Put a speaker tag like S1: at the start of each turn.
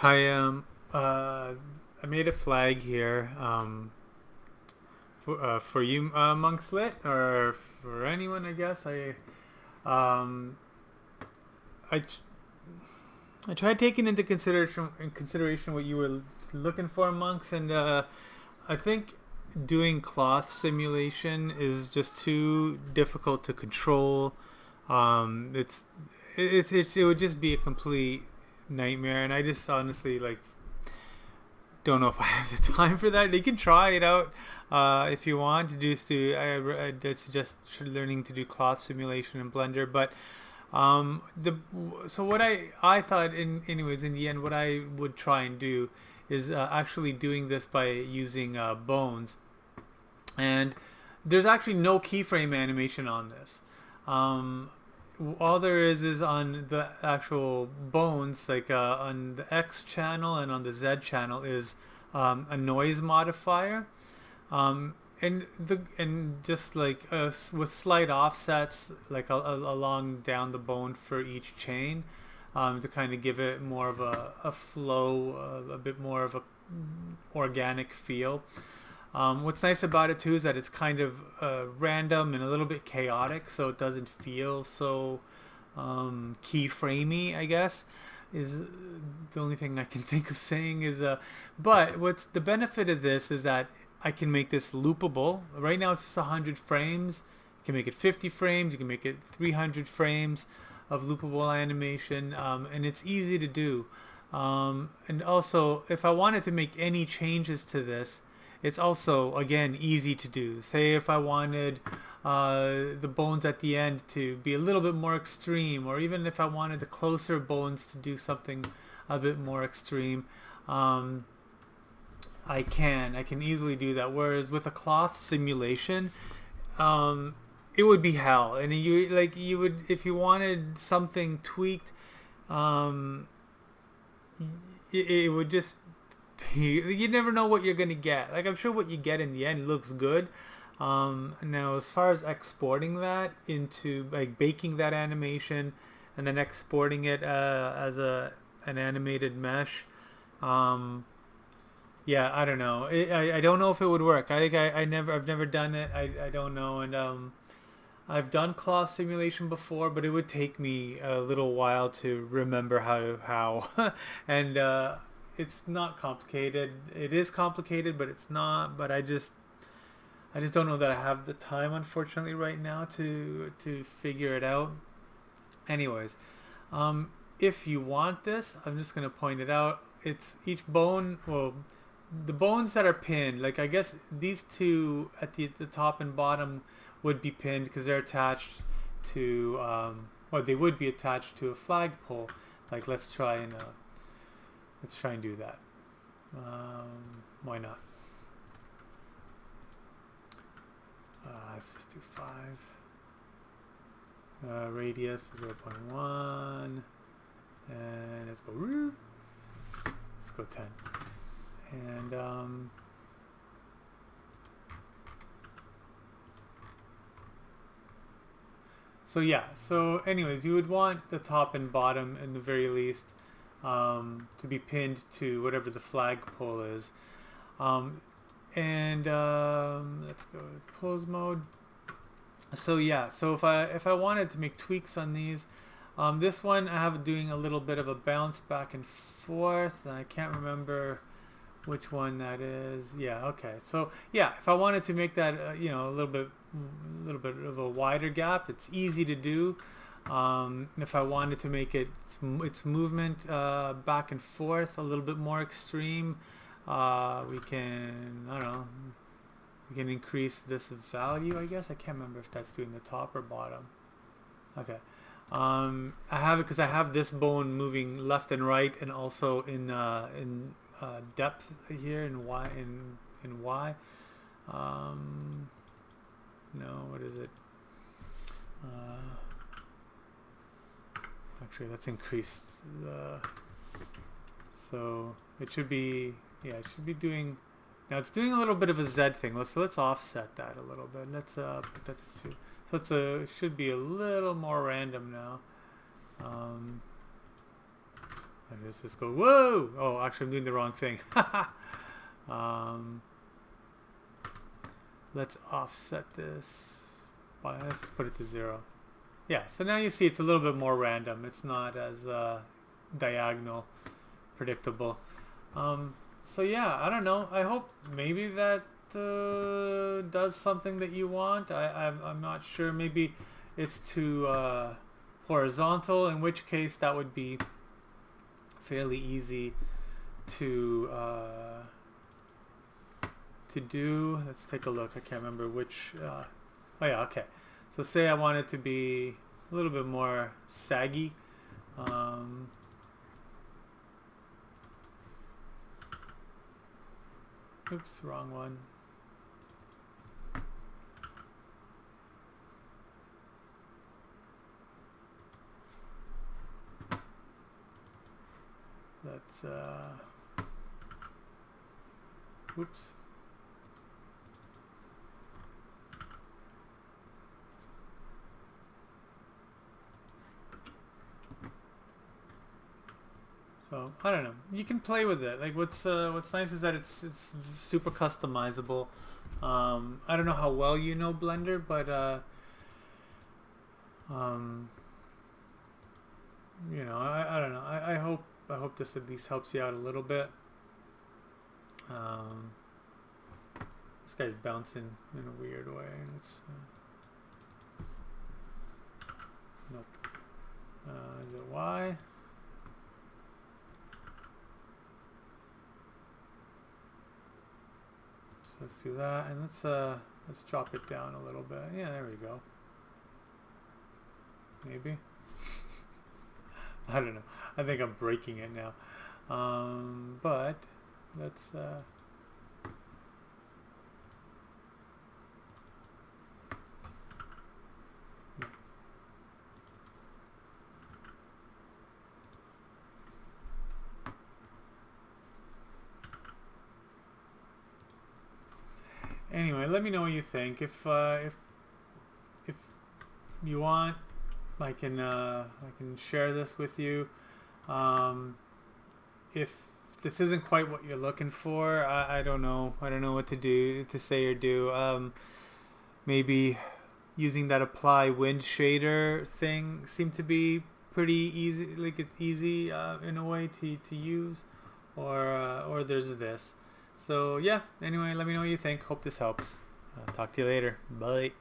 S1: Hi, I made a flag here, for you, Monkslit, or for anyone, I guess. Um, I, ch- I tried taking into consideration what you were looking for, monks, and I think doing cloth simulation is just too difficult to control. Um, it's, it would just be a complete nightmare, and I just honestly don't know if I have the time for that. You can try it out if you want to do. I did suggest learning to do cloth simulation in Blender, but the so what I thought in the end what I would try and do is actually doing this by using bones, and there's actually no keyframe animation on this. Um, all there is on the actual bones, like on the X channel and on the Z channel, is a noise modifier, and just like with slight offsets, like along down the bone for each chain, to kind of give it more of a flow, a bit more of a organic feel. What's nice about it too is that it's kind of random and a little bit chaotic, so it doesn't feel so keyframey, I guess, is the only thing I can think of saying is but what's the benefit of this is that I can make this loopable. Right now it's just 100 frames. You can make it 50 frames, you can make it 300 frames of loopable animation, and it's easy to do. And also, if I wanted to make any changes to this, it's also, again, easy to do. Say if I wanted the bones at the end to be a little bit more extreme, or even if I wanted the closer bones to do something a bit more extreme, um, I can easily do that. Whereas with a cloth simulation, um, it would be hell, and you would, if you wanted something tweaked, um, it would just you never know what you're gonna get. Like, I'm sure what you get in the end looks good. Now, as far as exporting that into, like, baking that animation and then exporting it as a an animated mesh, um, yeah, I don't know. I don't know if it would work. I've never done it. I don't know, and I've done cloth simulation before, but it would take me a little while to remember how, and it's not complicated. It is complicated, but it's not. But I just don't know that I have the time, unfortunately, right now to figure it out. Anyways, um, if you want this, I'm just gonna point it out. It's each bone. Well, the bones that are pinned, like, I guess these two at the top and bottom would be pinned because they're attached to, or they would be attached to a flagpole. Like, let's try and do that. Why not? Let's just do 5. Radius 0.1, and let's go 10. And so yeah, so anyways, you would want the top and bottom in the very least to be pinned to whatever the flagpole is. Um, and let's go with close mode. So yeah, so if I wanted to make tweaks on these, this one I have doing a little bit of a bounce back and forth. I can't remember which one that is. Yeah, okay. So yeah, if I wanted to make that a little bit of a wider gap, it's easy to do. If I wanted to make its movement back and forth a little bit more extreme, we can, I don't know, we can increase this value, I guess. I can't remember if that's doing the top or bottom. Okay. I have it because I have this bone moving left and right, and also in depth here in Y. Um, no, what is it? Uh, Actually, let's increase the. So it should be, yeah, it should be doing. Now it's doing a little bit of a Z thing. Let's offset that a little bit. Let's put that to 2. So it should be a little more random now. Um, Let's just go, whoa! Oh, actually I'm doing the wrong thing. Let's offset this. Let's just put it to 0. Yeah, so now you see it's a little bit more random. It's not as diagonal, predictable. So yeah, I don't know. I hope maybe that does something that you want. I'm not sure. Maybe it's too horizontal, in which case that would be fairly easy to do. Let's take a look. I can't remember which. Oh yeah, okay. So say I want it to be a little bit more saggy. Oops, wrong one. Let's oops. So I don't know. You can play with it. Like what's nice is that it's super customizable. I don't know how well you know Blender, but you know, I don't know. I hope this at least helps you out a little bit. This guy's bouncing in a weird way. It's nope. Is it Y? Let's do that, and let's drop it down a little bit. Yeah, there we go. Maybe. I don't know. I think I'm breaking it now. But let's anyway, let me know what you think. If you want, I can share this with you. If this isn't quite what you're looking for, I don't know. I don't know what to say or do. Maybe using that apply wind shader thing seemed to be pretty easy. Like it's easy in a way to use, or there's this. So yeah. Anyway, let me know what you think. Hope this helps. Talk to you later. Bye.